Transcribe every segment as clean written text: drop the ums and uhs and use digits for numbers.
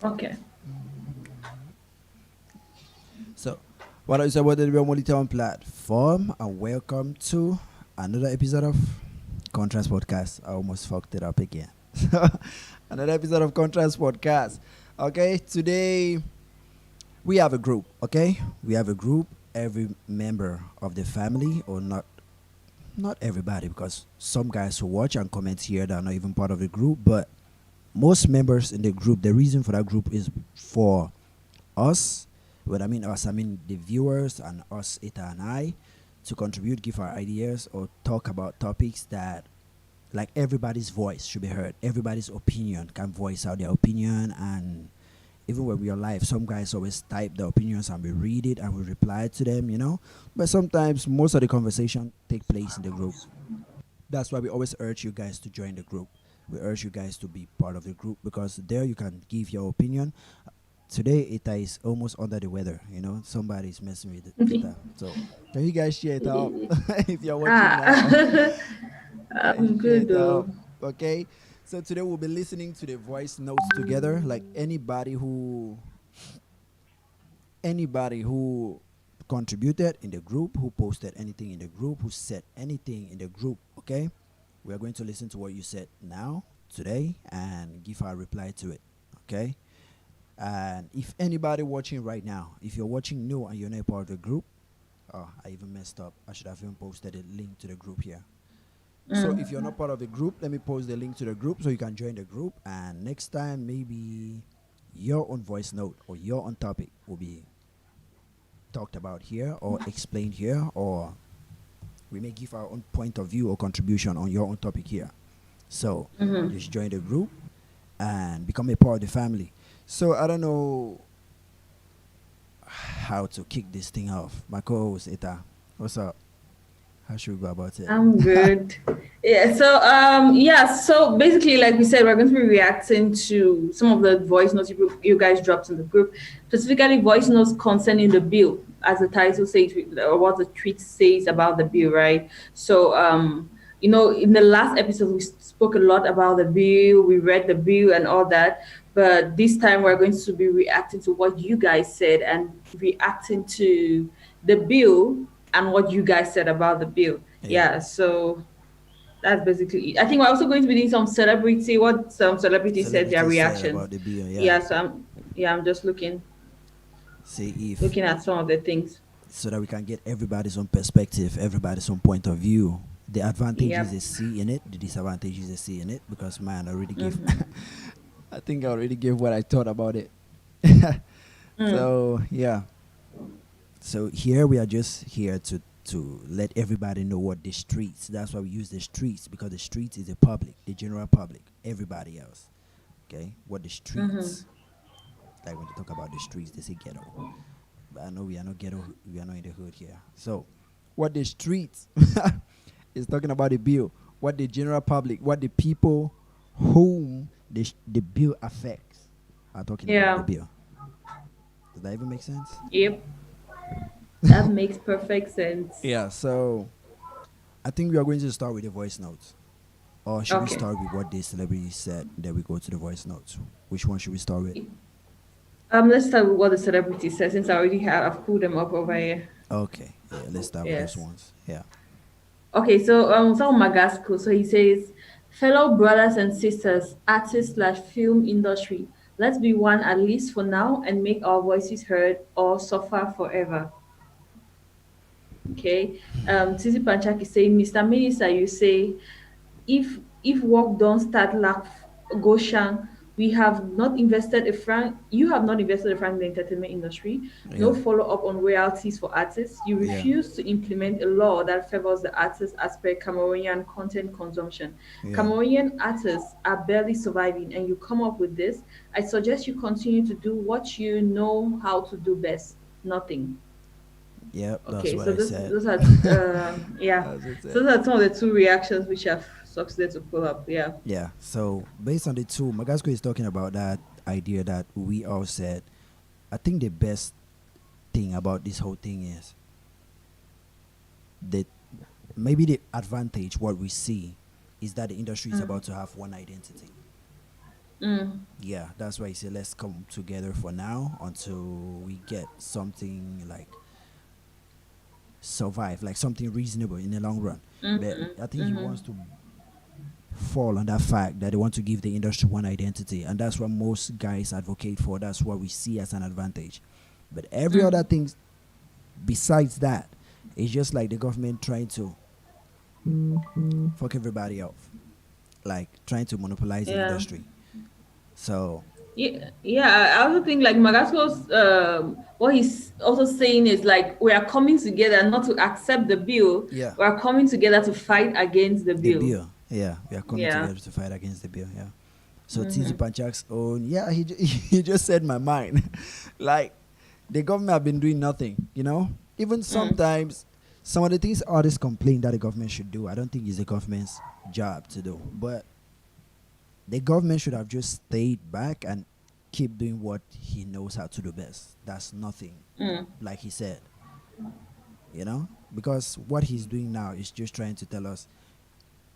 Okay. So, what is about the Real Monitoring platform? And welcome to another episode of Contrast Podcast. I almost fucked it up again. Another episode of Contrast Podcast. Okay, today we have a group. Okay, we have a group. Every member of the family, or not everybody, because some guys who watch and comment here that are not even part of the group, but most members in the group. The reason for that group is for us, what I mean us, I mean the viewers and us, Ita and I, to contribute, give our ideas, or talk about topics that, like, everybody's voice should be heard. Everybody's opinion can voice out their opinion, and even when we are live, some guys always type their opinions and we read it and we reply to them. But sometimes most of the conversation take place in the group. That's why we always urge you guys to join the group. We urge you guys to be part of the group because there you can give your opinion. Today Ita is almost under the weather. Somebody's messing with Ita. So can you guys share it up if you're watching now? Ah, I'm Share good it up. though. Okay. So today we'll be listening to the voice notes together. Like anybody who contributed in the group, who posted anything in the group, who said anything in the group. Okay. We are going to listen to what you said now, today, and give our reply to it. Okay. And if anybody watching right now, if you're watching new and you're not part of the group, oh, I even messed up. I should have even posted a link to the group here. So if you're Mm. not part of the group, let me post the link to the group so you can join the group. And next time, maybe your own voice note or your own topic will be talked about here or explained here, or we may give our own point of view or contribution on your own topic here. So Mm-hmm. just join the group and become a part of the family. So I don't know how to kick this thing off. My co-host Eta, what's up? How should we go about it? I'm good. So basically, like we said, we're going to be reacting to some of the voice notes you guys dropped in the group, specifically voice notes concerning the bill, as the title says, or what the tweet says about the bill, right? In the last episode, we spoke a lot about the bill, we read the bill and all that. But this time, we're going to be reacting to what you guys said and reacting to the bill and what you guys said about the bill. Yeah. Yeah, so that's basically it. I think we're also going to be doing what some celebrity said their Celebrities said reactions. about the bill, yeah. Yeah, I'm just See if looking at some of the things. so that we can get everybody's own perspective, everybody's own point of view. The advantages Yep. they see in it, the disadvantages they see in it, because man, I already gave Mm-hmm. I think I already gave what I thought about it. Mm. So yeah. So here we are just here to let everybody know what the streets. That's why we use the streets, because the streets is the public, the general public, everybody else. Okay, what the Mm-hmm. streets, like when they talk about the streets, they say ghetto. But I know we are not ghetto. We are not in the hood here. So, what the streets is talking about the bill. What the general public, what the people whom the bill affects are talking about the Yeah. bill. Does that even make sense? Yep. That makes perfect sense. Yeah. So I think we are going to start with the voice notes. Or should we Okay. start with what the celebrity said? Then we go to the voice notes. Which one should we start with? Let's start with what the celebrity says since I've pulled them up over here. Okay. Yeah, let's start with those Yes. ones. Yeah. Okay, so some Magasco. So he says, fellow brothers and sisters, artists slash film industry, let's be one at least for now and make our voices heard or suffer forever. Okay. Tizzy Panchak is saying, Mr. Minister, you say if work don't start lack Goshan, we have not invested a franc you have not invested a franc in the entertainment industry, no Yeah. follow-up on royalties for artists, you Yeah. refuse to implement a law that favors the artists as per Cameroonian content consumption. Yeah. Cameroonian artists are barely surviving and you come up with this. I suggest you continue to do what you know how to do best, nothing. Yep. That's Okay, what so I this said. those are yeah. That's what I So said. those are some of the two reactions which I've succeeded to pull up. Yeah. Yeah. So based on the two, Magasco is talking about that idea that we all said. I think the best thing about this whole thing is that maybe the advantage what we see is that the industry is Mm. about to have one identity. Mm, Yeah, that's why he said let's come together for now until we get something like survive, like something reasonable in the long run. But mm-hmm, I think he mm-hmm, wants to fall on that fact that they want to give the industry one identity, and that's what most guys advocate for. That's what we see as an advantage. But every other mm, thing besides that is just like the government trying to fuck everybody off, like trying to monopolize the yeah. industry. So Yeah, yeah. I also think like Magasco's what he's also saying is like we are coming together not to accept the bill. yeah, We are coming together to fight against the the bill. bill. Yeah, we are coming Yeah. together to fight against the bill. Yeah. So Tizi Mm-hmm. Panchak's own, yeah, he just said my mind. Like the government have been doing nothing, you know. Even Mm, sometimes, some of the things artists complain that the government should do, I don't think it's the government's job to do. But the government should have just stayed back and keep doing what he knows how to do best. That's nothing, mm, like he said, you know. Because what he's doing now is just trying to tell us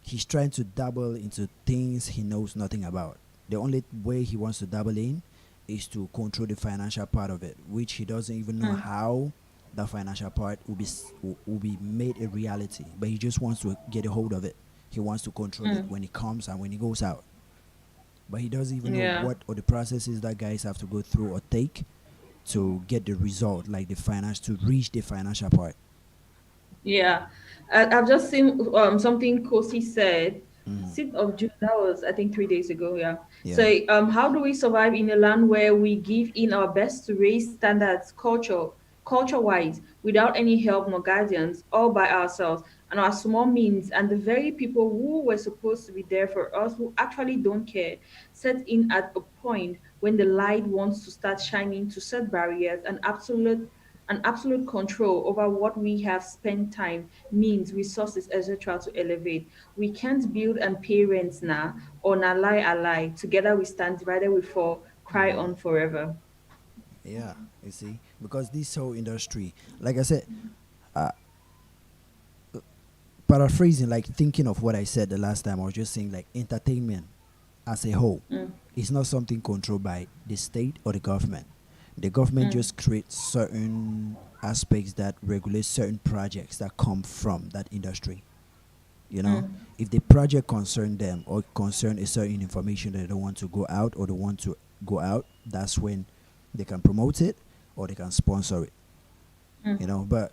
he's trying to dabble into things he knows nothing about. The only way he wants to dabble in is to control the financial part of it, which he doesn't even know mm, how the financial part will be made a reality. But he just wants to get a hold of it. He wants to control it mm. when it comes and when it goes out. But he doesn't even know Yeah. what or the processes that guys have to go through or take to get the result, like the finance to reach the financial part. Yeah, I've just seen something Kosi said. Mm. 6th of June, that was I think 3 days ago. Yeah. Yeah. So, how do we survive in a land where we give in our best to raise standards, culture-wise, without any help nor guardians, all by ourselves and our small means, and the very people who were supposed to be there for us, who actually don't care, set in at a point when the light wants to start shining to set barriers and absolute control over what we have spent time, means, resources, etc. to elevate. We can't build and pay rents now, or na lie. Together we stand, divided we fall, cry Mm. on forever. Yeah, you see, because this whole industry, like I said, uh, paraphrasing, like thinking of what I said the last time, I was just saying like entertainment as a whole Mm, is not something controlled by the state or the government. The government mm, just creates certain aspects that regulate certain projects that come from that industry. You know, mm, if the project concern them or concern a certain information that they don't want to go out or they want to go out, that's when they can promote it or they can sponsor it. mm, You know, but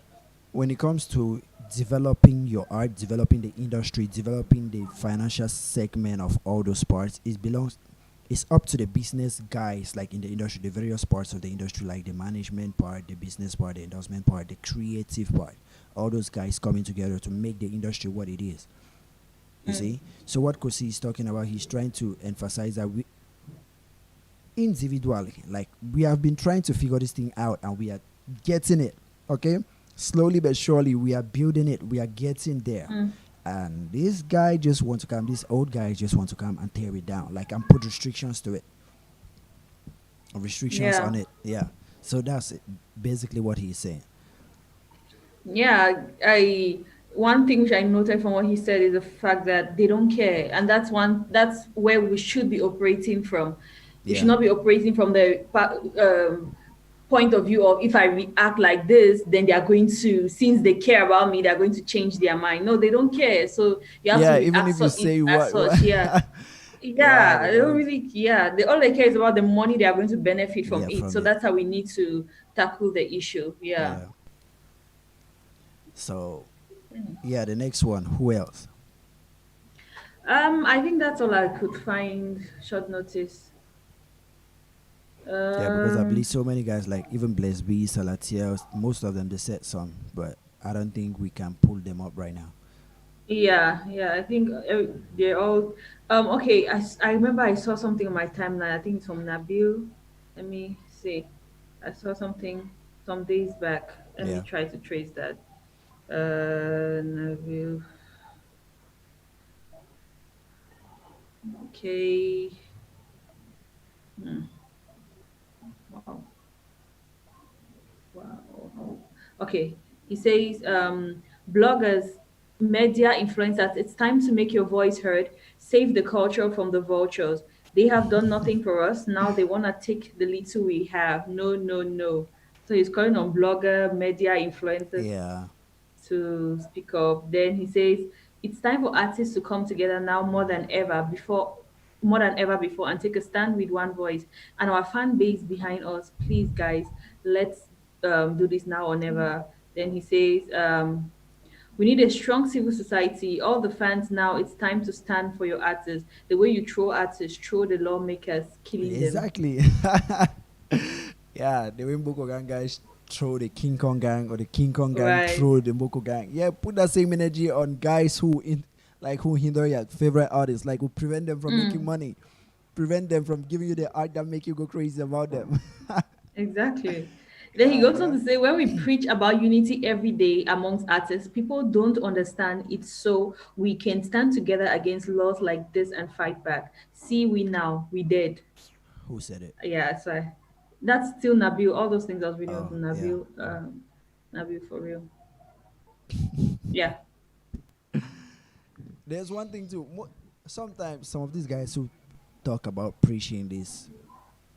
when it comes to developing your art, developing the industry, developing the financial segment of all those parts, it's up to the business guys like in the industry, the various parts of the industry, like the management part, the business part, the endorsement part, the creative part. All those guys coming together to make the industry what it is. You mm. see? So what Kosi is talking about, he's trying to emphasize that we individually, like we have been trying to figure this thing out and we are getting it. Okay? Slowly but surely we are building it. We are getting there. Mm. And this guy just wants to come, this old guy just wants to come and tear it down. Like and put restrictions to it. Restrictions Yeah. on it. Yeah. So that's it, basically what he's saying. Yeah, I one thing which I noted from what he said is the fact that they don't care, and that's where we should be operating from. We should Yeah. not be operating from the point of view of if I react like this, then they are going to, since they care about me, they're going to change their mind. No, they don't care. So you have to Yeah, even react if you say as what such. Yeah, yeah, yeah, they they don't don't. really. Yeah, they all they care is about the money they are going to benefit from Yeah, it. from So it. that's how we need to tackle the issue. Yeah. Yeah. So yeah, the next one, who else? I think that's all I could find short notice. Yeah, because I Um, believe so many guys like even Blaze B, Salatiel, most of them they said some, but I don't think we can pull them up right now. yeah, yeah, I think they're all. Okay, I remember I saw something on my timeline. I think it's from Nabil. Let me see. I saw something some days back. Let me Yeah. try to trace that. Nabil. Okay. Hmm. Wow. Wow. Okay. He says, bloggers, media influencers, it's time to make your voice heard. Save the culture from the vultures. They have done nothing for us. Now they want to take the little we have. No, no, no. So he's calling on blogger, media influencers Yeah. to speak up. Then he says it's time for artists to come together now more than ever before, and take a stand with one voice and our fan base behind us. Please, guys, let's do this now or never. Then he says, we need a strong civil society. All the fans now, it's time to stand for your artists. The way you throw artists, throw the lawmakers killing them. Exactly. Yeah, the way Mboko gang guys throw the King Kong gang or the King Kong gang Right. throw the Mboko gang. Yeah, put that same energy on guys who who hinder your favorite artists, like who prevent them from making Mm, money, prevent them from giving you the art that make you go crazy about them. exactly. Then he Yeah, goes on to man. say, when we preach about unity every day amongst artists, people don't understand it. So we can stand together against laws like this and fight back. See, we now, we did. Who said it? Yeah, so that's still Naboo. All those things I was reading was Oh, yeah. Naboo. Naboo for real. Yeah. There's one thing too. Sometimes some of these guys who talk about preaching this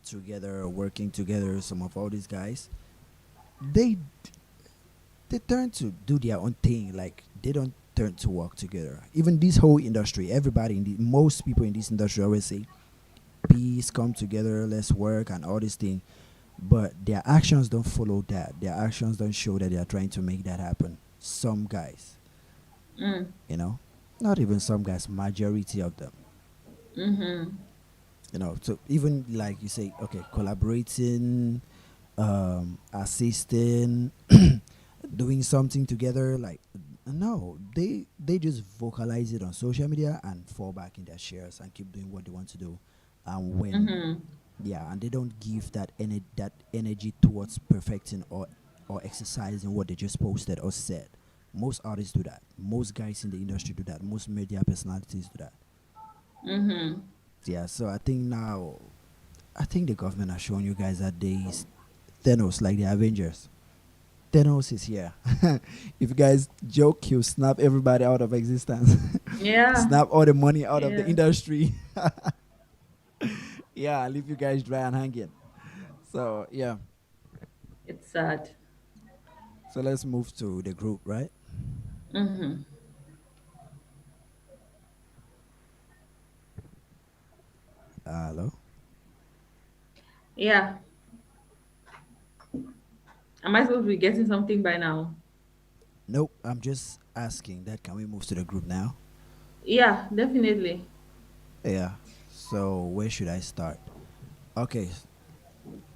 together, working together, some of all these guys, they they turn to do their own thing. Like they don't turn to work together. Even this whole industry, everybody most people in this industry always say, "Peace, come together, let's work," and all this thing. But their actions don't follow that. Their actions don't show that they are trying to make that happen. Some guys, Mm, you know, not even some guys, majority of them. mm-hmm. So even like you say, okay, collaborating, assisting, doing something together, like no, they just vocalize it on social media and fall back in their shares and keep doing what they want to do. And when Mm-hmm. yeah, and they don't give that energy towards perfecting or exercising what they just posted or said. Most artists do that. Most guys in the industry do that. Most media personalities do that. Mm-hmm. Yeah, so I think the government has shown you guys that they is Thanos, like the Avengers. Thanos is here. If you guys joke, he'll snap everybody out of existence, Yeah. snap all the money out of the Yeah. industry. Yeah, leave you guys dry and hanging. So yeah, It's sad. so let's move to the group, right? Mm-hmm. Hello. Yeah. Am I supposed to be getting something by now? Nope, I'm just asking that. Can we move to the group now? Yeah, definitely. Yeah. So where should I start? Okay,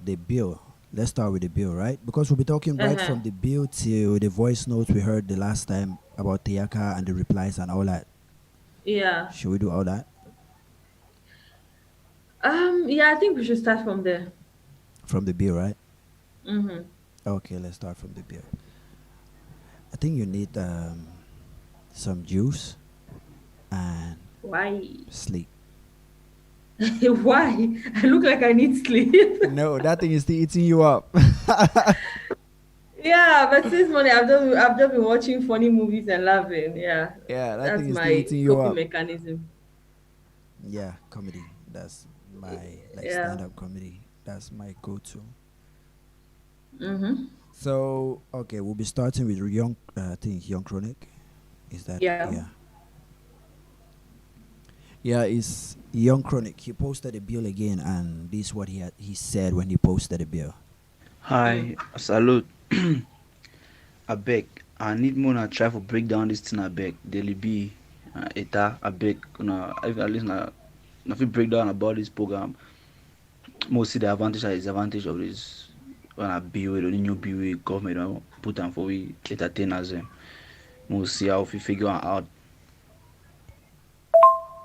the bill. Let's start with the bill, right? Because we'll be talking right Uh-huh. from the bill to the voice notes we heard the last time about Teyaka and the replies and all that. Yeah. Should we do all that Yeah, I think we should start from there. from the bill, right? Mm-hmm. Okay, let's start from the bill. I think you need some juice and Why? sleep. Why? I look like I need sleep. No, that thing is still eating you up. Yeah, but since morning I've just been watching funny movies and laughing. Yeah. Yeah, that That's thing is still my eating you coping up. mechanism. Yeah, comedy. That's my like Yeah. stand-up comedy. That's my go-to. Mm-hmm. So okay, we'll be starting with young. I think young chronic. Is that Yeah. yeah? Yeah, it's young chronic. He posted a bill again, and this is what he said when he posted a bill. Hi, Mm. salute. Abeg, I need more na try for break down this thing abeg. Daily B, Eta, abeg, if at least na fit break down about this program. Most see the advantage and disadvantage of this when I bill the new bill wey government don put am for we entertainers dem. Most see how we figure am out.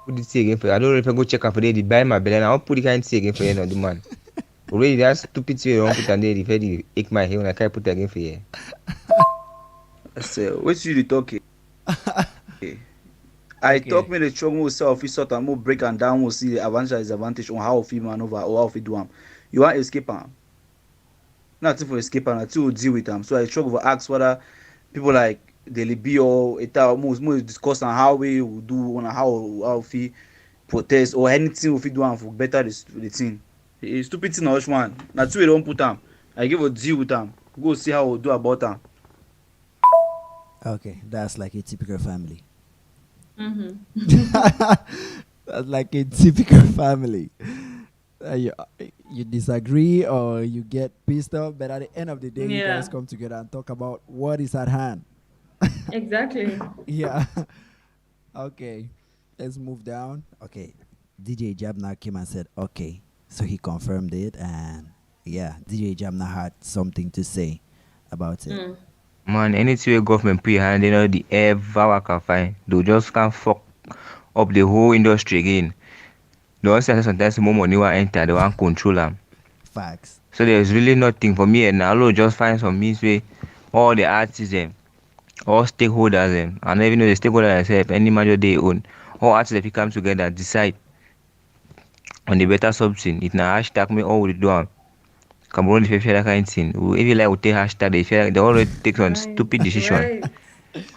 Put it again for you. I don't know if I go check am for there, they buy my belle. And I won't put the kind thing again for you, no, the man. Already that stupid thing you don't put on there, if you ache my hair when I can't put it again for you. I say, wetin you dey talk? I talk Okay. me the struggle self, we sort and more break and down, we'll see the advantage and disadvantage on how we maneuver or how we do am. You want escape am? Nothing for escape am, nothing will deal with am. So I struggle for ask whether people like Daily B or Eta most discuss on how we will do on how we protest or anything we fit do am for better the thing. A stupid thing na which one? Na two we don put am. I give a deal with am. Go see how we do about am. Okay, that's like a typical family. Mm-hmm. That's like a typical family. You disagree or you get pissed off, but at the end of the day, you guys Yeah, come together and talk about what is at hand. exactly. Yeah. Okay. Let's move down. Okay. DJ Jabna came and said, okay. So he confirmed it. And yeah, DJ Jabna had something to say about it. Mm. Man, anything where government put your hand, you know, the ever work out fine. They just can't fuck up the whole industry again. They also say sometimes more money will enter, they want control them. Facts. So there's really nothing for me and now I'll just find some means where all the artists them, all stakeholders them, and even though the stakeholders themselves, any major they own, all artists if you come together, decide on the better something. It na hashtag me all we do am. Cameroon if you feel that kind of thing. If you like we take hashtag they feel like they already take some Right, stupid decision. right.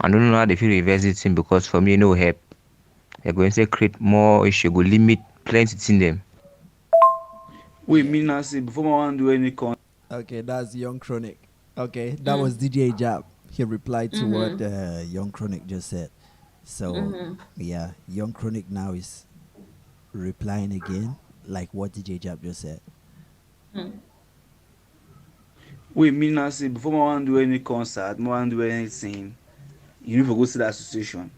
I don't know how they feel reverse it thing because for me no help. They're going to say create more issue, go limit plenty in them. Wait, me now say before I want do any Okay, that's Young Chronic. Okay, that was DJ Jab. He replied to what Mm-hmm. Young Chronic just said. So, Mm-hmm. yeah, Young Chronic now is replying again, like what DJ Jab just said. wait, me now say before I want do any concert, I want do anything. You need to go see the association.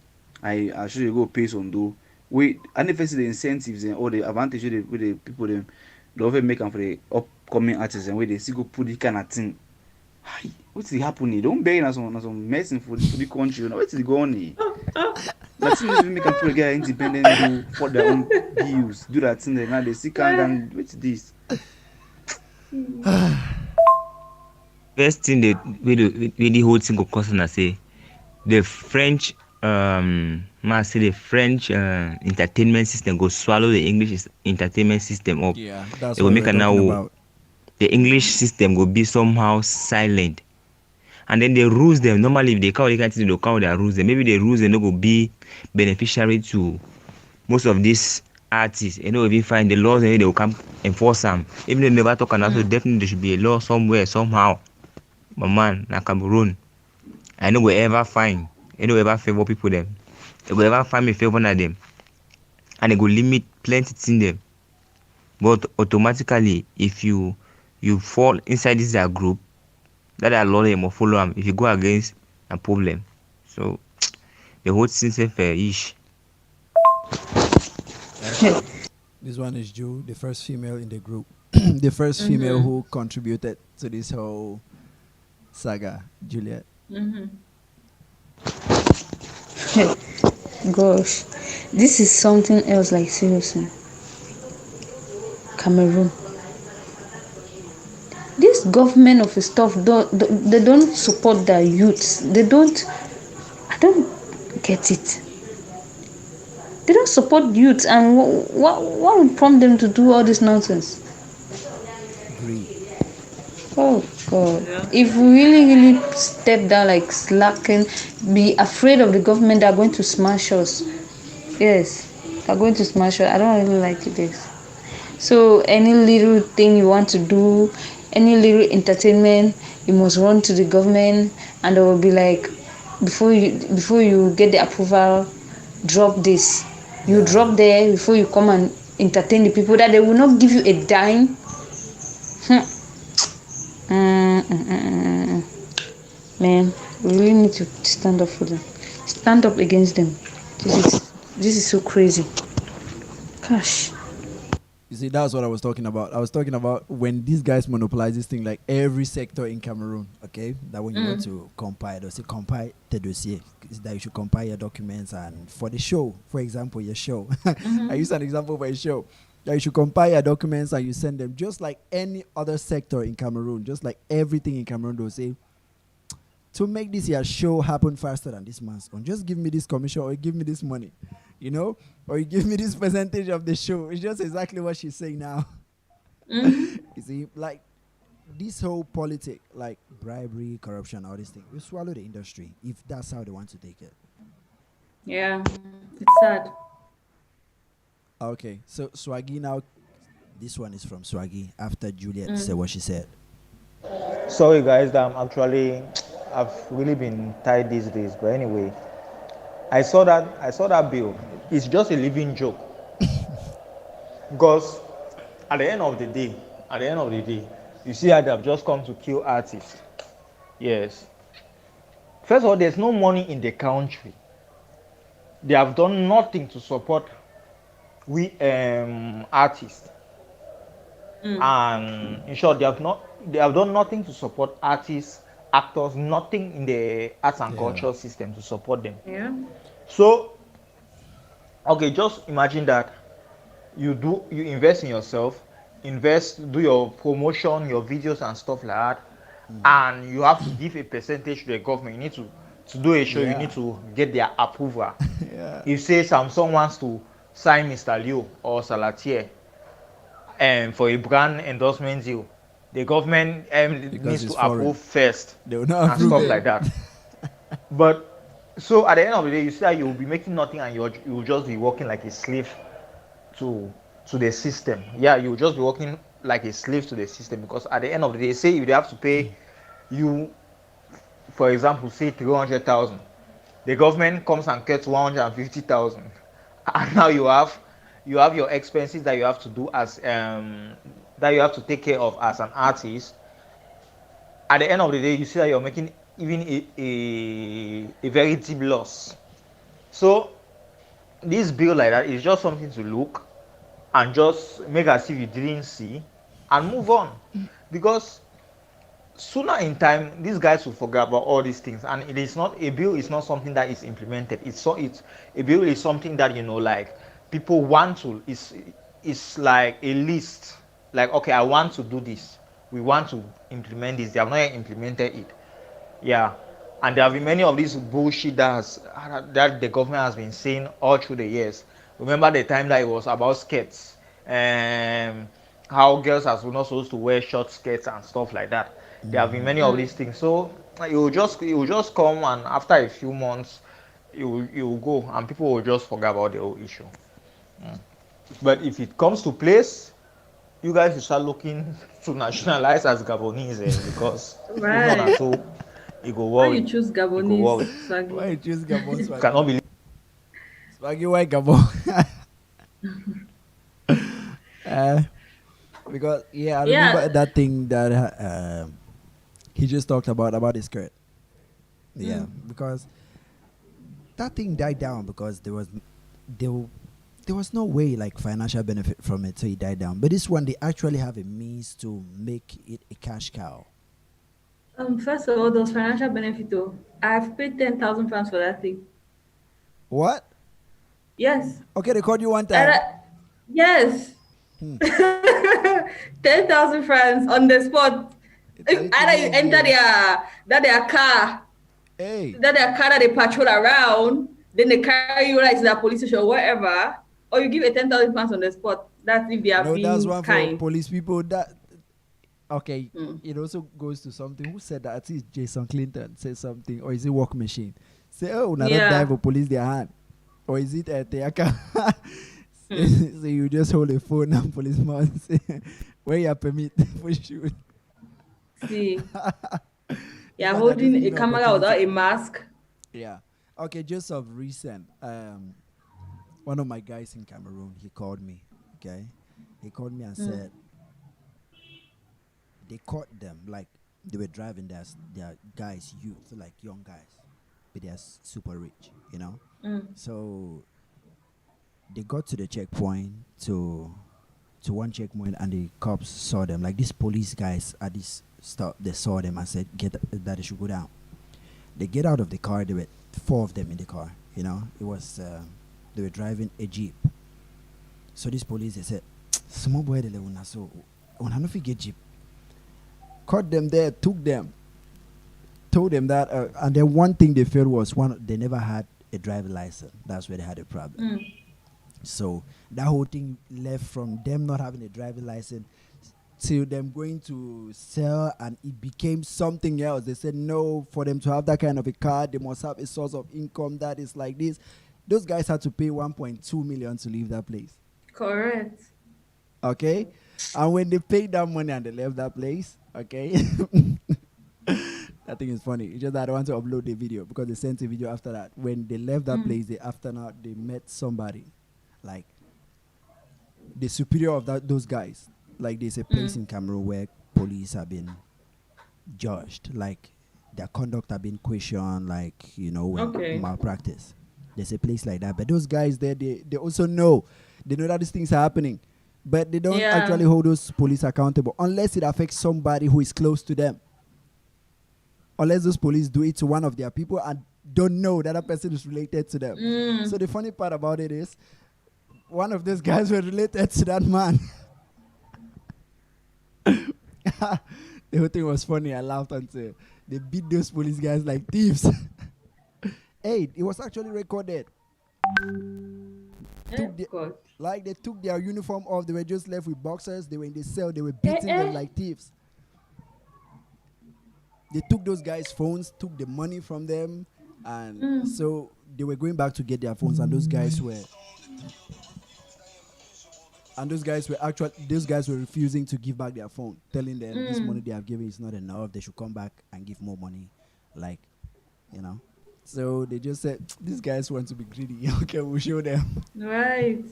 I should go pay some do. Wait, and if I see the incentives and all the advantage with the people them, they often make them for the upcoming artists and where they still go put the kind of thing. Hi, what's the happening? Don't beg na some medicine for the country. You know what's the going on? Nothing is make them put get independent do for their own bills. Do that thing then now they see Right. can what's this? First thing they with the whole thing go cost na say the French must say the French entertainment system go swallow the English entertainment system up. Yeah, that's They will what make we're a talking now about. the English system will be somehow silent. And then the rules them normally if they count they can't they'll count their rules them. Maybe the rules they no go be beneficiary to most of these artists. You know, if you find the laws they will come enforce them. Even if they never talk and also definitely there should be a law somewhere, somehow. But man, na Cameroon. I know we ever find, you know, ever favor people them. They will ever find me favor na them. And they go limit plenty in them. But automatically, if you fall inside this group, that are law them or follow them. If you go against a problem. So the whole thing say fair ish. Okay. This one is Ju, the first female in the group. The first female Mm-hmm. who contributed to this whole saga, Juliet. Mm-hmm. Gosh, this is something else. Like seriously, Cameroon. This government of stuff they don't support their youths. They don't. I don't get it. They don't support youths, and what would prompt them to do all this nonsense? Greed. Oh God! Yeah. If we really step down, like slacken, be afraid of the government, they're going to smash us. Yes, they're going to smash us. I don't really like this. So any little thing you want to do, any little entertainment, you must run to the government, and they will be like, before you get the approval, drop this. You Yeah. drop there before you come and entertain the people that they will not give you a dime. Man, we really need to stand up for them. Stand up against them. This is so crazy. Gosh. You see, that's what I was talking about. I was talking about when these guys monopolize this thing, like every sector in Cameroon, okay? That when you want to compile, they'll say compile the dossier. Is that you should compile your documents and for the show, for example, your show. I use an example for a show. That you should compile your documents and you send them just like any other sector in Cameroon, just like everything in Cameroon, they'll say, to make this year show happen faster than this month, or just give me this commission or give me this money, you know, or you give me this percentage of the show. It's just exactly what she's saying now. Mm-hmm. You see, like this whole politic, like bribery, corruption, all these things, will swallow the industry if that's how they want to take it. Yeah. It's sad. Okay, so Swaggy now. This one is from Swaggy after Juliet said what she said. Sorry guys, that I'm actually I've really been tired these days. But anyway, I saw that bill. It's just a living joke because at the end of the day, at the end of the day, you see how they've just come to kill artists. Yes. First of all, there's no money in the country. They have done nothing to support we artists, and in short, they have done nothing to support artists, actors, nothing in the arts and Yeah. culture system to support them. Yeah. So, okay, just imagine that you invest in yourself, do your promotion, your videos and stuff like that, and you have to give a percentage to the government. You need to do a show, you Yeah. need to get their approval. Yeah. If say Samsung wants to sign Mr. Liu or Salatier for a brand endorsement deal, the government Because needs to it's foreign. approve first They will not and approve stuff it. like that. But so at the end of the day, you see that you will be making nothing and you will just be working like a slave to the system. Yeah, you will just be working like a slave to the system because at the end of the day, say if they have to pay you, for example, say 300,000, the government comes and cuts 150,000, and now you have your expenses that you have to do as that you have to take care of as an artist. At the end of the day, you see that you're making even a very deep loss. So this bill like that is just something to look and just make as if you didn't see and move on, because sooner in time these guys will forget about all these things, and it is not a bill is not something that is implemented. It's a bill is something that like people want to, it's like a list, like okay, I want to do this, we want to implement this, they have not yet implemented it. Yeah, and there have been many of these bullshit that the government has been saying all through the years. Remember the time that it was about skirts, and how girls are not supposed to wear short skirts and stuff like that. There have been many of these things. So it will just come, and after a few months, it will go, and people will just forget about the whole issue. But if it comes to place, you guys will start looking to nationalize as Gabonese, because if not Right. at all, it go Why you worry. choose It go Gabonese, worry. Why you Swaggy? choose Gabon, You Swaggy? cannot believe. Swaggy, why Gabon? uh, because I remember Yeah. that thing that he just talked about his skirt. Yeah, because that thing died down because there, w- there was no way like financial benefit from it, so it died down. But this one, they actually have a means to make it a cash cow. First of all, those financial benefit though. I've paid 10,000 pounds for that thing. What? Yes. Okay, they called you one And time. yes. Hmm. 10,000 francs on the spot. It's a If little either you easy, enter oh. their car, Hey, that they patrol around, then they carry you right to the police station or wherever, or you give a 10,000 pounds on the spot. That's if they are no, that's being one for kind. police people. That okay. Mm. It also goes to something. Who said that? I think it's Jason Clinton said something, or is it Work Machine? Say, oh, now don't Yeah. dive for police their hand, or is it Teaka? Hmm. So you just hold a phone and policeman say, where you permit for shoot. See, This you're one that holding doesn't a give camera without opportunity. a mask. Yeah. Okay, just of recent, one of my guys in Cameroon, he called me. Okay, he called me and said they caught them like they were driving their guys, youth, like young guys, but they're super rich, you know. So they got to the checkpoint to one checkpoint, and the cops saw them. Like these police guys at this stop, they saw them and said, "Get that they should go down." They get out of the car. There were four of them in the car. You know, it was they were driving a jeep. So these police, they said, "Small boy, they una so una no fit get jeep." Caught them there, took them, told them that, and then one thing they felt was they never had a driver license. That's where they had a problem. So that whole thing left from them not having a driving license to them going to sell, and it became something else. They said no, for them to have that kind of a car, they must have a source of income that is like this. Those guys had to pay 1.2 million to leave that place. Correct. Okay, and when they paid that money and they left that place, okay, that thing is funny. It's just that I don't want to upload the video because they sent a video after that. When they left that place, they after now they met somebody, like the superior of those guys. Like there's a place in Cameroon where police have been judged, like their conduct have been questioned, like when Okay. malpractice. There's a place like that, but those guys there, they also know, they know that these things are happening, but they don't Yeah. actually hold those police accountable unless it affects somebody who is close to them. Unless those police do it to one of their people and don't know that person is related to them. So the funny part about it is, one of those guys were related to that man. The whole thing was funny. I laughed until they beat those police guys like thieves. Hey, it was actually recorded. Of course. Like they took their uniform off. They were just left with boxers. They were in the cell. They were beating them like thieves. They took those guys' phones, took the money from them, and so they were going back to get their phones. And those guys were refusing to give back their phone, telling them this money they have given is not enough. They should come back and give more money, like, So they just said, these guys want to be greedy. Okay, we'll show them. Right.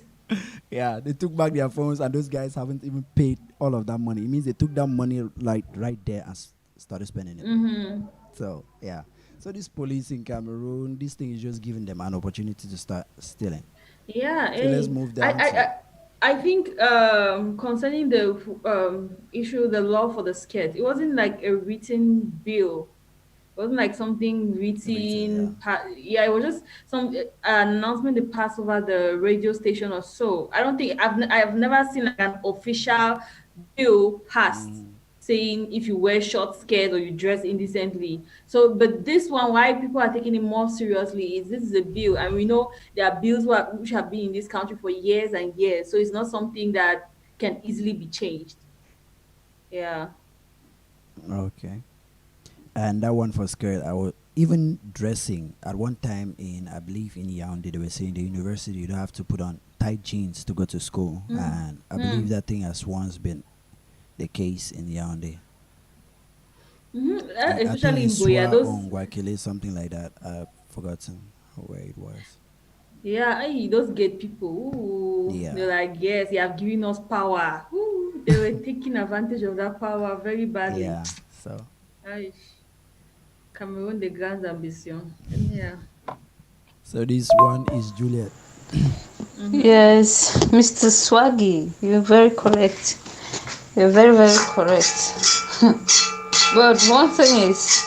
Yeah, they took back their phones, and those guys haven't even paid all of that money. It means they took that money like right there and started spending it. So yeah, so this police in Cameroon, this thing is just giving them an opportunity to start stealing. Yeah. So let's move down. I think concerning the issue, the law for the skirt, it wasn't like a written bill. It wasn't like something written. It was just some announcement they passed over the radio station or so. I don't think I've never seen like an official bill passed saying if you wear short skirt or you dress indecently. So, but this one, why people are taking it more seriously is this is a bill, and we know there are bills which have been in this country for years and years. So it's not something that can easily be changed. Yeah. Okay. And that one for skirt, I was even dressing at one time in, I believe in Yaoundé, they were saying the university you don't have to put on tight jeans to go to school, and I believe that thing has once been the case in Yaoundé. Especially in Boya, Guakile, something like that. I've forgotten where it was. Yeah, those gate people. They're like, yes, you have given us power. They were taking advantage of that power very badly. Yeah, so. Cameroon, the grand ambition. Yeah. So this one is Juliet. Yes, Mr. Swaggy, you're very correct. You're very, very correct. But one thing is,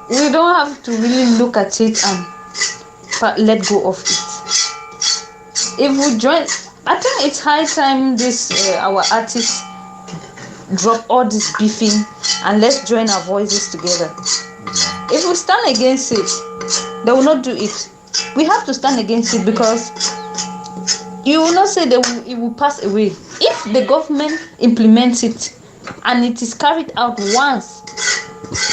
we don't have to really look at it and let go of it. If we join, I think it's high time this our artists drop all this beefing and let's join our voices together. If we stand against it, they will not do it. We have to stand against it because you will not say that it will pass away. If the government implements it and it is carried out once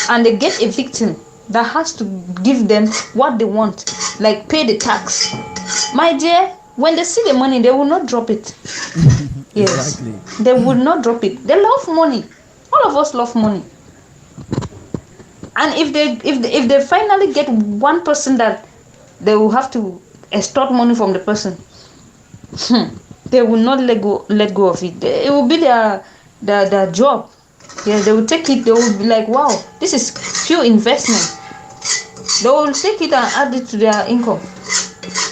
and they get a victim that has to give them what they want, like pay the tax, my dear, when they see the money, they will not drop it. Yes, exactly. They will not drop it. They love money. All of us love money. And if they finally get one person that they will have to extort money from the person, they will not let go of it. It will be their job. Yeah, they will take it. They will be like, wow, this is pure investment. They will take it and add it to their income.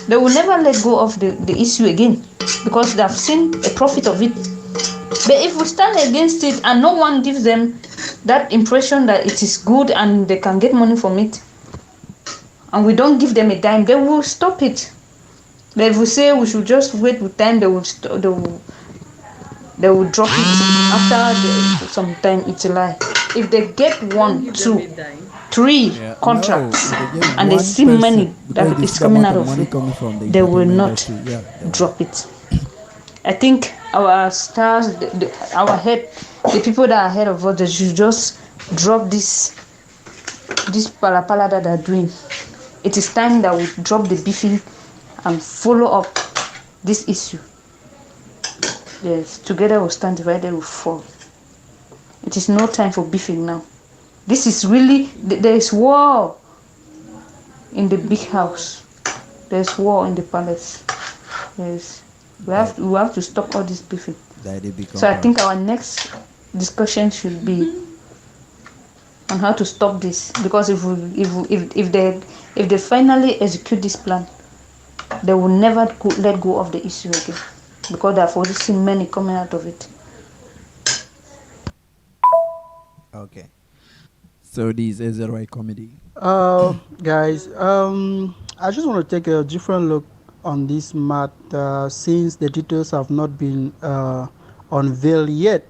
They will never let go of the issue again because they have seen a profit of it. But if we stand against it and no one gives them that impression that it is good and they can get money from it, and we don't give them a dime, they will stop it. But if we say we should just wait with time, they will drop it after some time. It's a lie. If they get 1, 2, 3 contracts and they see money that is coming out of it, they will not drop it. I think our stars, our head, the people that are ahead of us, they should just drop this palapala that they're doing. It is time that we drop the beefing and follow up this issue. Yes, together we stand, divided we fall. It is no time for beefing now. This is really, there is war in the big Wow. house. There's war in the palace. Yes. That We have to stop all this beefing. that it So become I think problem. our next discussion should be on how to stop this, because if they finally execute this plan, they will never let go of the issue again, because I've already seen many coming out of it. Okay. So this is the right comedy. Guys, I just want to take a different look on this matter since the details have not been unveiled yet.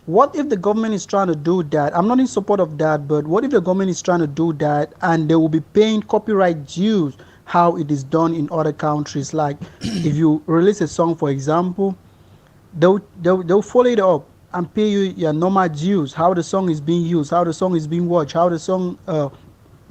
What if the government is trying to do that? I'm not in support of that, but what if the government is trying to do that and they will be paying copyright dues how it is done in other countries? Like if you release a song, for example, they'll follow it up and pay you your normal dues, how the song is being used, how the song is being watched, how the song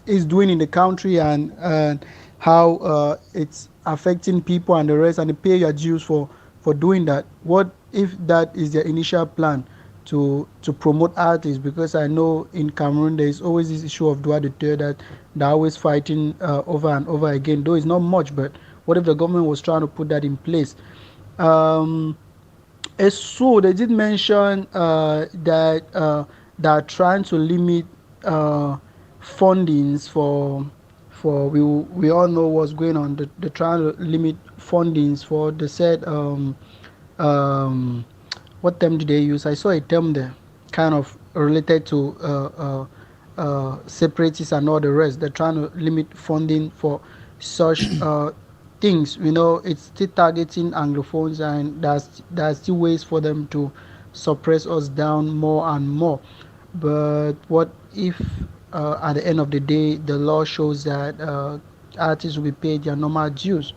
is doing in the country, and how it's affecting people and the rest, and they pay your dues for doing that. What if that is their initial plan to promote artists? Because I know in Cameroon there is always this issue of droit d'auteur that they're always fighting over and over again, though it's not much. But what if the government was trying to put that in place? um so they did mention that they're trying to limit fundings for we all know what's going on. They're trying to limit fundings for, they said, um, what term did they use? I saw a term there, kind of related to separatists and all the rest. They're trying to limit funding for such things. It's still targeting Anglophones, and there's still ways for them to suppress us down more and more. But what if at the end of the day the law shows that artists will be paid their normal dues?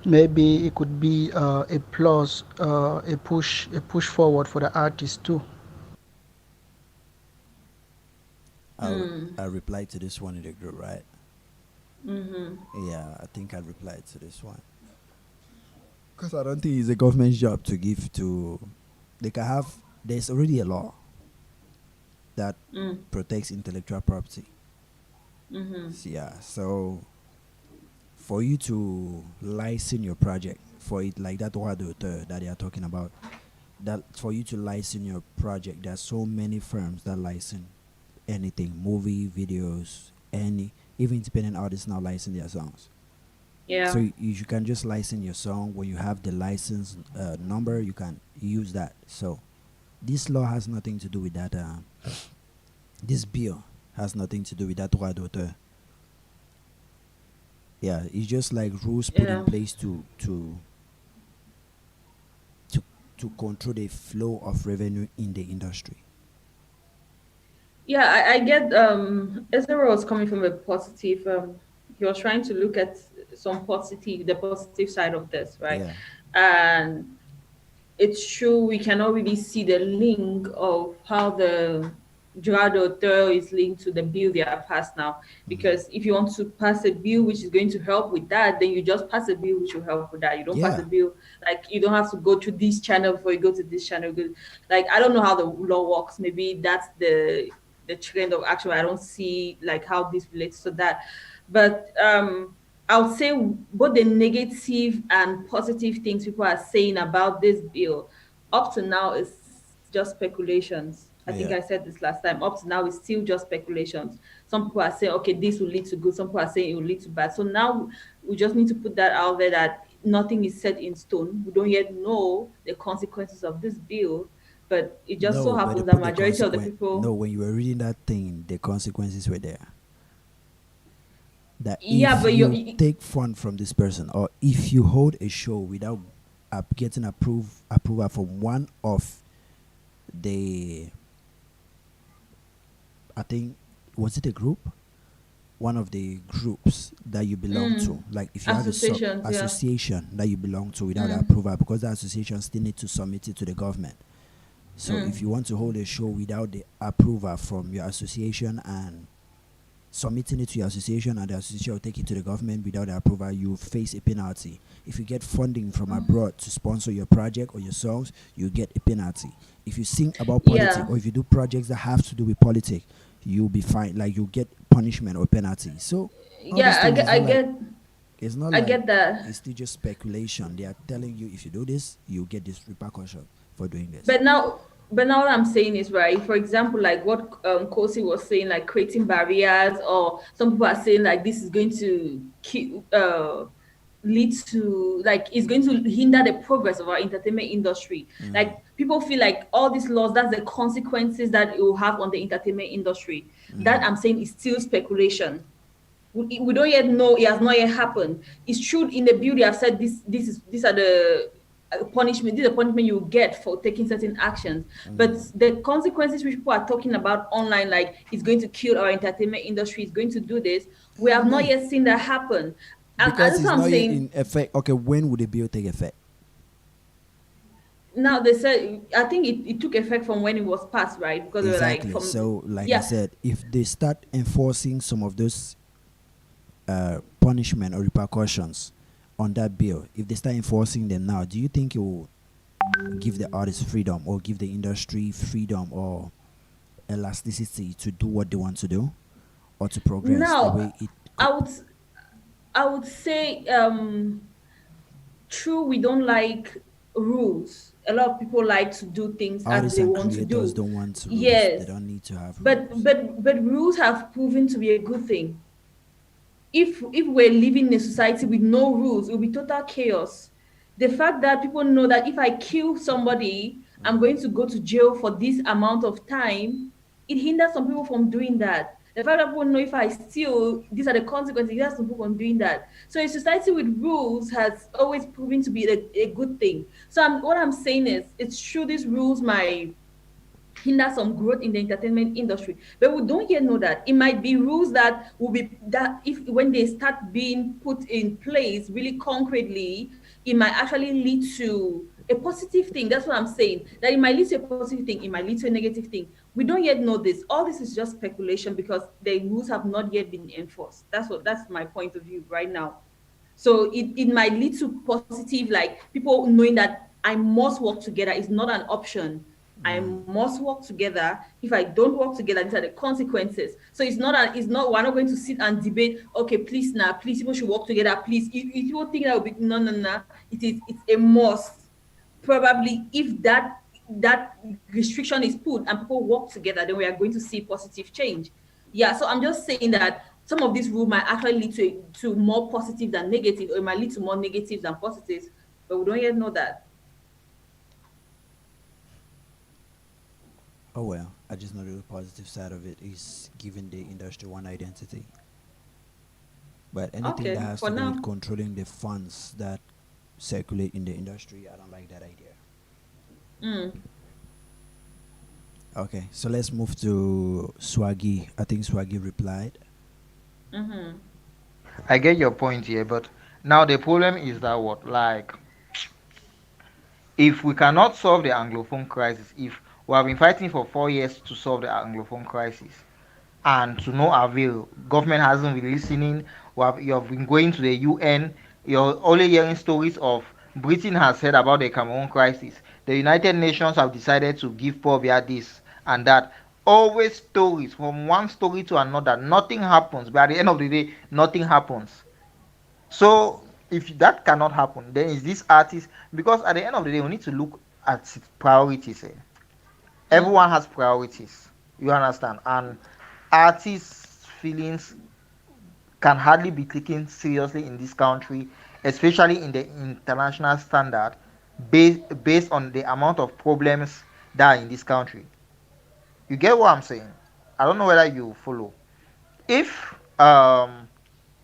Maybe it could be a plus, a push forward for the artist too. I replied to this one in the group, right? Yeah, I think I replied to this one because I don't think it's a government's job to give to. They can have. There's already a law that protects intellectual property. Yeah, so for you to license your project for it, like that word that they are talking about, that for you to license your project, there are so many firms that license anything, movie, videos, any, even independent artists now license their songs. So Yeah. you can just license your song. When you have the license number, you can use that. So this law has nothing to do with that. This bill has nothing to do with that droit d'auteur. Yeah, it's just like rules put in Yeah. place to to control the flow of revenue in the industry. Yeah, I get Ezra was coming from a positive he was trying to look at the positive side of this, right? Yeah, And it's true we cannot really see the link of how the droit d'auteur is linked to the bill they have passed now. Because if you want to pass a bill which is going to help with that, then you just pass a bill which will help with that. You don't pass a yeah. bill like you don't have to go to this channel before you go to this channel. Like I don't know how the law works. Maybe that's the trend of action. I don't see like how this relates to that. But I would say both the negative and positive things people are saying about this bill up to now is just speculations. I think Yeah. I said this last time. Up to now, it's still just speculations. Some people are saying, okay, this will lead to good. Some people are saying it will lead to bad. So now we just need to put that out there that nothing is set in stone. We don't yet know the consequences of this bill, but it just so No, but they happens that put the majority of the consequence. No, people, when you were reading that thing, the consequences were there. That yeah, if but you take fund from this person, or if you hold a show without getting approval from one of the, I think, was it a group? One of the groups that you belong to. Like if you have a sub associations, yeah. association that you belong to without approval, because the association still need to submit it to the government. So if you want to hold a show without the approval from your association and submitting it to your association and the association will take it to the government without the approval, you face a penalty. If you get funding from abroad to sponsor your project or your songs, you get a penalty. If you sing about politics Yeah, or if you do projects that have to do with politics, you'll be fine. Like you get punishment or penalty. So all these yeah, things is not like it's not I like get that. it's still just speculation. They are telling you if you do this, you get this repercussion for doing this. But now, what I'm saying is right. For example, like what Kosi was saying, like creating barriers, or some people are saying like this is going to lead to, like, it's going to hinder the progress of our entertainment industry. Like people feel like all these laws, that's the consequences that it will have on the entertainment industry. That I'm saying is still speculation. We don't yet know, it has not yet happened. It's true, in the bill they have said these are the punishment, this is the punishment you get for taking certain actions. But the consequences which people are talking about online, like it's going to kill our entertainment industry, it's going to do this, we have not No, yet seen that happen. And because that's it's what I'm not yet saying. in effect. Okay, when would the bill take effect? Now they said, I think it took effect from when it was passed, right? Because they were like Exactly. from, So, like I yeah. said, if they start enforcing some of those punishment or repercussions on that bill, if they start enforcing them now, do you think it will give the artists freedom or give the industry freedom or elasticity to do what they want to do or to progress the Now way it I would I would say, true, we don't like rules. A lot of people like to do things as artists they and want to creators do. don't want rules. They Yes, don't need to have but rules. rules have proven to be a good thing. If we're living in a society with no rules, it will be total chaos. The fact that people know that if I kill somebody, I'm going to go to jail for this amount of time, it hinders some people from doing that. The fact that people know if I steal, these are the consequences, it hinders some people from doing that. So a society with rules has always proven to be a good thing. So what I'm saying is, it's true these rules might hinder some growth in the entertainment industry, but we don't yet know that. It might be rules that will be, that if when they start being put in place really concretely, it might actually lead to a positive thing. That's what I'm saying, that it might lead to a positive thing, it might lead to a negative thing. We don't yet know this. All this is just speculation because the rules have not yet been enforced. That's my point of view right now. So it might lead to positive, like people knowing that I must work together is not an option. I must work together. If I don't work together, these are the consequences. So it's not, we're not going to sit and debate, okay, please now, please, people should work together, please. If people think that would be, no, no, no, it's a must. Probably if that restriction is put and people work together, then we are going to see positive change. Yeah, so I'm just saying that some of these rules might actually lead to more positive than negative, or it might lead to more negatives than positives, but we don't yet know that. Oh well, I just know the positive side of it is giving the industry one identity. But anything that Okay, has for to do with now. controlling the funds that circulate in the industry, I don't like that idea. Mm. Okay, so let's move to Swaggy. I think Swaggy replied. Mm-hmm. I get your point here, but now the problem is that what, like, if we cannot solve the Anglophone crisis, if we have been fighting for 4 years to solve the Anglophone crisis, and to no avail, government hasn't been listening. You have been going to the UN. You're only hearing stories of Britain has said about the Cameroon crisis. The United Nations have decided to give Povia this and that. Always stories from one story to another. Nothing happens, but at the end of the day, nothing happens. So if that cannot happen, then is this artist, because at the end of the day, we need to look at its priorities. Everyone has priorities. You understand? And artists' feelings can hardly be taken seriously in this country, especially in the international standard, based on the amount of problems that are in this country. You get what I'm saying? I don't know whether you follow. If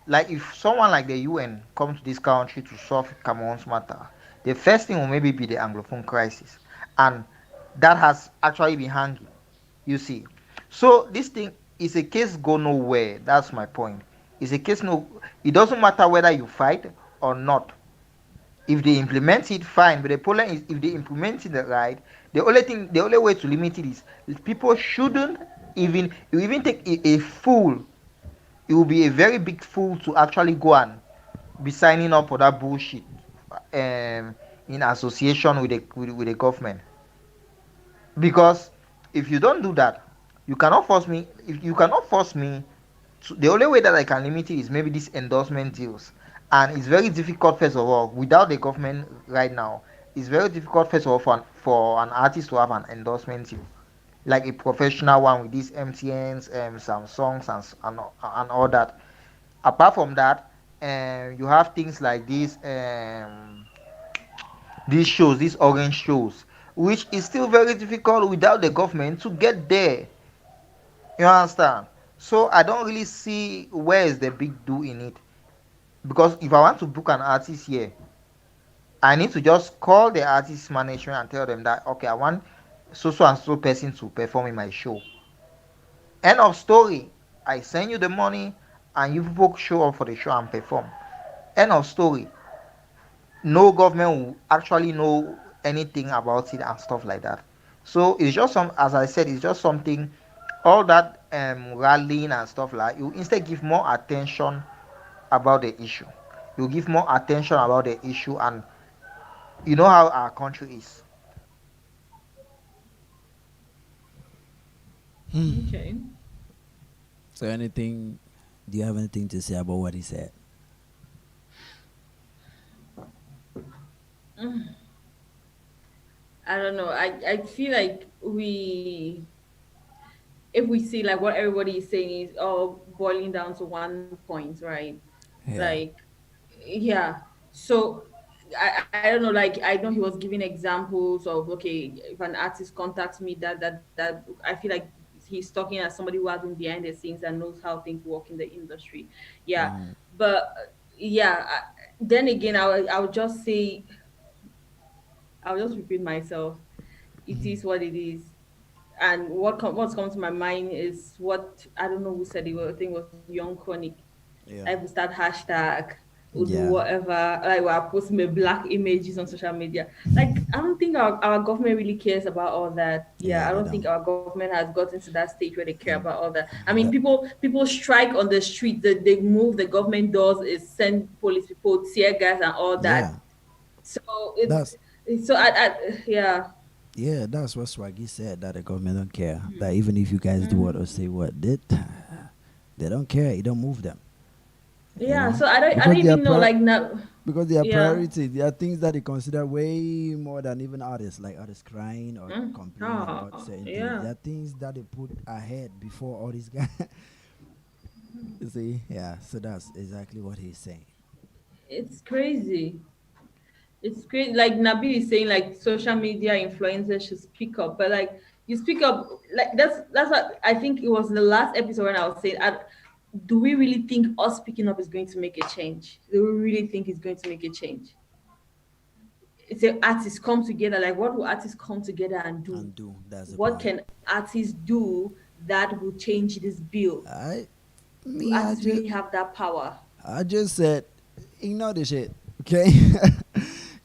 like if someone like the UN comes to this country to solve Cameroon's matter, the first thing will maybe be the Anglophone crisis, and that has actually been hanging. You see, so this thing is a case go nowhere. That's my point. It's a case no. It doesn't matter whether you fight or not. If they implement it, fine. But the problem is if they implement it right, the only way to limit it is people shouldn't even, you even take a fool. it will be a very big fool to actually go and be signing up for that bullshit in association with the government. Because if you don't do that, you cannot force me. If you cannot force me to, the only way that I can limit it is maybe these endorsement deals. And it's very difficult, first of all, without the government right now. It's very difficult, first of all, for an artist to have an endorsement deal, like a professional one with these MTNs, Samsungs, and all that. Apart from that, you have things like these shows, these orange shows, which is still very difficult without the government to get there. You understand? So I don't really see where is the big do in it. Because if I want to book an artist here, I need to just call the artist management and tell them that okay, I want so and so person to perform in my show. End of story. I send you the money and you people show up for the show and perform. End of story. No government will actually know anything about it and stuff like that. So it's just some, as I said, it's just something. All that rallying and stuff like you instead give more attention about the issue. You give more attention about the issue, and you know how our country is. Okay. So anything? Do you have anything to say about what he said? I don't know. I feel like if we see like what everybody is saying is all boiling down to one point, right? Yeah. Like, yeah. So I don't know. Like, I know he was giving examples of okay, if an artist contacts me, that I feel like he's talking as somebody who has been behind the scenes and knows how things work in the industry. Yeah, but yeah. Then again, I would just say I'll just repeat myself. It is what it is. And what's come to my mind is what I don't know who said it. I think it was Young Chronic. Yeah. I will start hashtag, we'll do Yeah. whatever. Like we're posting my black images on social media. Like I don't think our government really cares about all that. Yeah, Yeah, I they don't think don't. our government has gotten to that stage where they care And about all that. I mean, that, people strike on the street. They move the government doors is send police people, tear gas and all yeah, that. So that's so yeah. yeah, that's what Swaggy said. That the government don't care. That even if you guys do what or say what, they don't care. It don't move them. You Yeah, know, so I don't because they are even know like now. because they are Yeah. priority. There are things that they consider way more than even artists, like artists crying or complaining about Oh, certain things. yeah. There are things that they put ahead before all these guys. You see, yeah. So that's exactly what he's saying. It's crazy. It's great. Like Nabil is saying, like social media influencers should speak up, but like you speak up, like that's what I think it was the last episode when I was saying, do we really think us speaking up is going to make a change? Do we really think it's going to make a change? It's a artists come together. Like, what will artists come together and do? And do that's the What point. can artists do that will change this bill? I Do me, artists really have that power? I just said, ignore the shit, okay?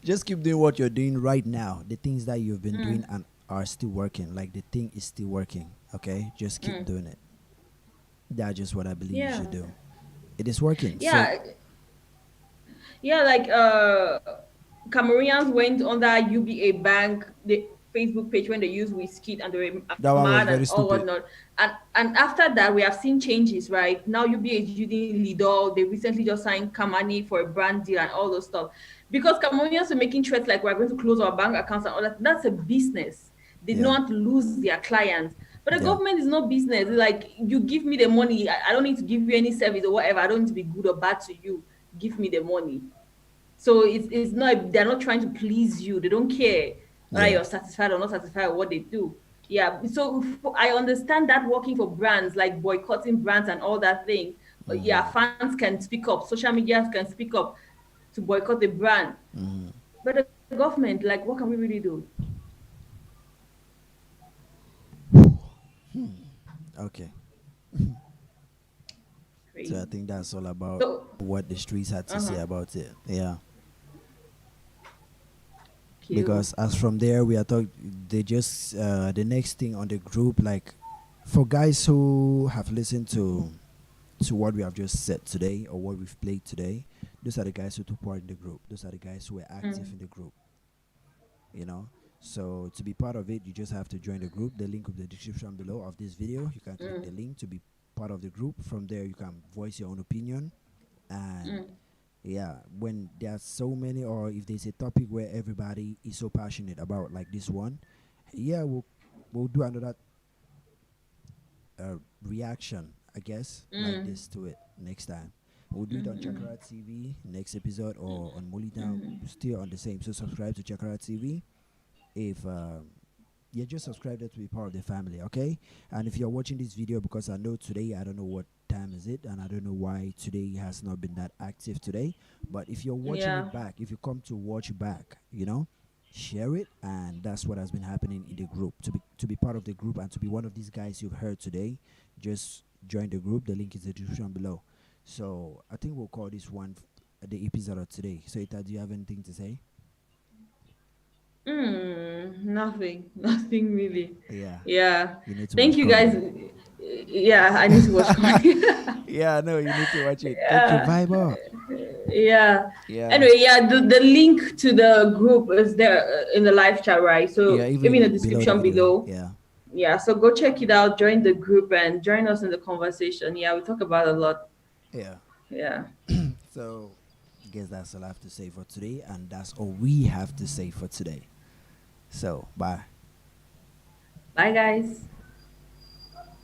Just keep doing what you're doing right now. The things that you've been doing and are still working. Like the thing is still working, okay? Just keep doing it. That's just what I believe you Yeah. should do. It is working. So Yeah. Yeah, like Cameroonians went on that UBA bank, the Facebook page when they used Whiskey and they were that one was mad very and all stupid. whatnot. And after that, we have seen changes, right? Now UBA is using Lidl. They recently just signed Kamani for a brand deal and all those stuff. Because Cameroonians were making threats like we're going to close our bank accounts and all that. That's a business. They don't Yeah. want to lose their clients. But the Yeah. government is no business. It's like you give me the money. I don't need to give you any service or whatever. I don't need to be good or bad to you. Give me the money. So it's not they're not trying to please you. They don't care whether Yeah. you're satisfied or not satisfied with what they do. Yeah. So I understand that working for brands like boycotting brands and all that thing. Yeah, fans can speak up, social media can speak up to boycott the brand. But the government, like, what can we really do? Okay. So I Crazy. think that's all about So what the streets had to say uh-huh. about it. Yeah. Cute. Because as from there we are talking, they just the next thing on the group, like for guys who have listened to to what we have just said today or what we've played today, those are the guys who took part in the group. Those are the guys who were active in the group. You know. So to be part of it, you just have to join the group. The link will be in the description below of this video. You can click the link to be part of the group. From there, you can voice your own opinion. And yeah, when there's so many, or if there's a topic where everybody is so passionate about, like this one, yeah, we'll do another reaction, I guess, like this to it next time. We'll do it on Chakra TV next episode, or on Molitown, still on the same. So subscribe to Chakra TV. If yeah, just subscribe there to be part of the family, okay? And if you're watching this video, because I know today, I don't know what time is it, and I don't know why today has not been that active today, but if you're watching Yeah. it back, if you come to watch back, share it. And that's what has been happening in the group. To be part of the group and to be one of these guys you've heard today, just join the group. The link is in the description below. So I think we'll call this one the episode of today. So Ita, do you have anything to say? Nothing. Nothing really. Yeah, Yeah. you need to Thank watch you guys. comedy. Yeah, I need to watch comedy. Yeah, no, you need to watch it. Get your vibe up. Yeah. Yeah. Anyway, yeah, the link to the group is there in the live chat, right? So Yeah, even in the description video. below. Yeah. Yeah, so go check it out, join the group and join us in the conversation. Yeah, we talk about a lot. Yeah. Yeah. So, I guess that's all I have to say for today, and that's all we have to say for today. So, bye. Bye guys.